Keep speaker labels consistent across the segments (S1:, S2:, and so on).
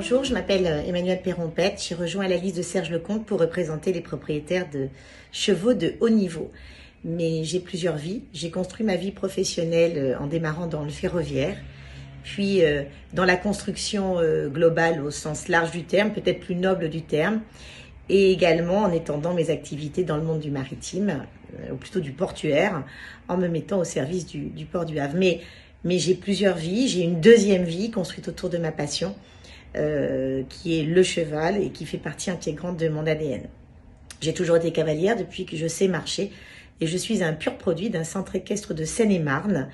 S1: Bonjour, je m'appelle Emmanuelle Perrompette. J'ai rejoint la liste de Serge Lecomte pour représenter les propriétaires de chevaux de haut niveau. Mais j'ai plusieurs vies. J'ai construit ma vie professionnelle en démarrant dans le ferroviaire, puis dans la construction globale au sens large du terme, peut-être plus noble du terme, et également en étendant mes activités dans le monde du maritime, ou plutôt du portuaire, en me mettant au service du port du Havre. Mais j'ai plusieurs vies. J'ai une deuxième vie construite autour de ma passion, qui est le cheval et qui fait partie intégrante de mon ADN. J'ai toujours été cavalière depuis que je sais marcher et je suis un pur produit d'un centre équestre de Seine-et-Marne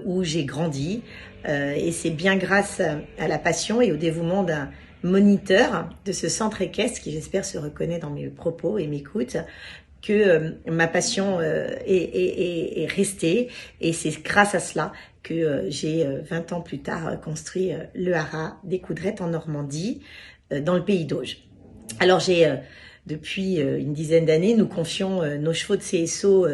S1: où j'ai grandi et c'est bien grâce à la passion et au dévouement d'un moniteur de ce centre équestre qui j'espère se reconnaît dans mes propos et m'écoute que ma passion est restée et c'est grâce à cela que j'ai 20 ans plus tard construit le haras des Coudrettes en Normandie, dans le pays d'Auge. Alors depuis une dizaine d'années, nous confions nos chevaux de CSO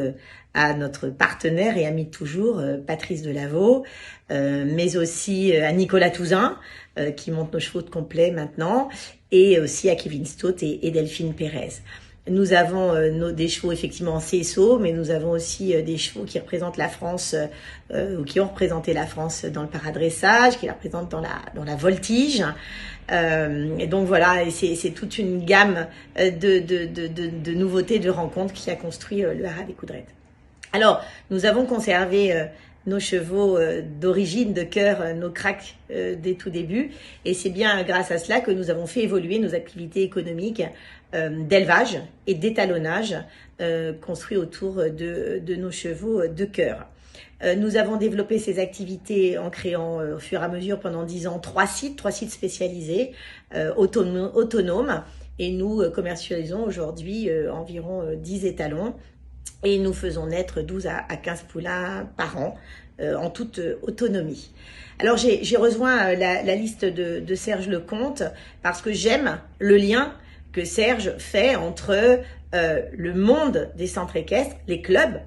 S1: à notre partenaire et ami de toujours, Patrice Delaveau, mais aussi à Nicolas Touzin, qui monte nos chevaux de complet maintenant, et aussi à Kevin Stott et Delphine Pérez. Nous avons des chevaux effectivement en CSO, mais nous avons aussi des chevaux qui représentent la France ou qui ont représenté la France dans le paradressage, qui la représentent dans la voltige. Et donc voilà, et c'est toute une gamme de nouveautés, de rencontres qui a construit le haras des Coudrettes. Alors, nous avons conservé nos chevaux d'origine, de cœur, nos cracks des tout débuts. Et c'est bien grâce à cela que nous avons fait évoluer nos activités économiques d'élevage et d'étalonnage construits autour de nos chevaux de cœur. Nous avons développé ces activités en créant au fur et à mesure pendant 10 ans trois sites spécialisés, autonomes. Et nous commercialisons aujourd'hui environ 10 étalons. Et nous faisons naître 12 à 15 poulains par an, en toute autonomie. Alors j'ai rejoint la liste de Serge Lecomte parce que j'aime le lien que Serge fait entre le monde des centres équestres, les clubs,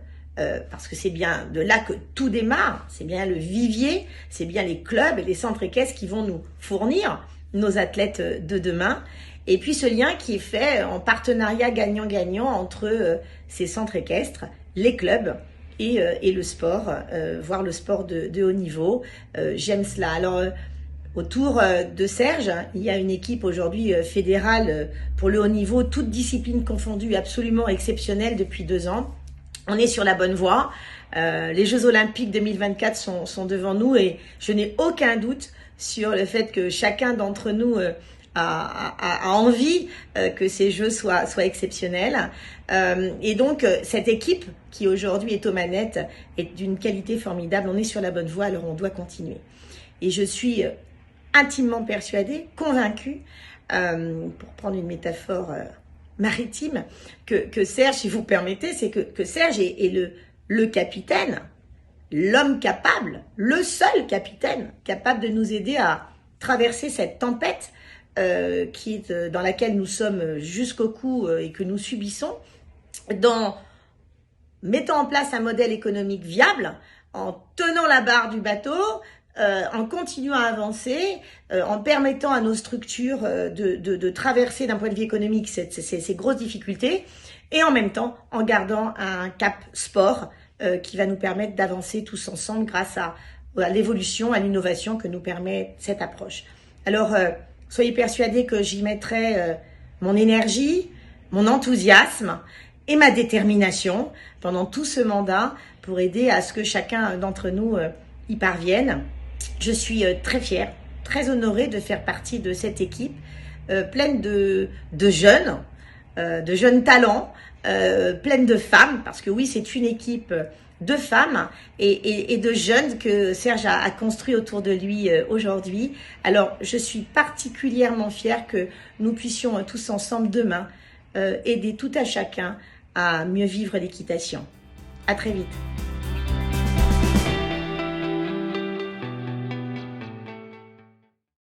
S1: parce que c'est bien de là que tout démarre, c'est bien le vivier, c'est bien les clubs et les centres équestres qui vont nous fournir nos athlètes de demain. Et puis ce lien qui est fait en partenariat gagnant-gagnant entre ces centres équestres, les clubs et le sport, voire le sport de haut niveau. J'aime cela. Alors autour de Serge, il y a une équipe aujourd'hui fédérale pour le haut niveau, toutes disciplines confondues, absolument exceptionnelle depuis 2 ans. On est sur la bonne voie. Les Jeux Olympiques 2024 sont devant nous et je n'ai aucun doute sur le fait que chacun d'entre nous a envie que ces Jeux soient exceptionnels. Et donc, cette équipe qui aujourd'hui est aux manettes est d'une qualité formidable. On est sur la bonne voie, alors on doit continuer. Et je suis intimement persuadée, convaincue, pour prendre une métaphore maritime, que Serge, si vous permettez, c'est que Serge est le capitaine, l'homme capable, le seul capitaine capable de nous aider à traverser cette tempête dans laquelle nous sommes jusqu'au cou et que nous subissons, en mettant en place un modèle économique viable, en tenant la barre du bateau, en continuant à avancer, en permettant à nos structures de traverser d'un point de vue économique ces grosses difficultés, et en même temps en gardant un cap sport qui va nous permettre d'avancer tous ensemble grâce à l'évolution, à l'innovation que nous permet cette approche. Alors, soyez persuadés que j'y mettrai mon énergie, mon enthousiasme et ma détermination pendant tout ce mandat pour aider à ce que chacun d'entre nous y parvienne. Je suis très fière, très honorée de faire partie de cette équipe pleine de jeunes talents, pleine de femmes, parce que oui, c'est une équipe de femmes et de jeunes que Serge a construit autour de lui aujourd'hui. Alors, je suis particulièrement fière que nous puissions tous ensemble demain aider tout à chacun à mieux vivre l'équitation. À très vite.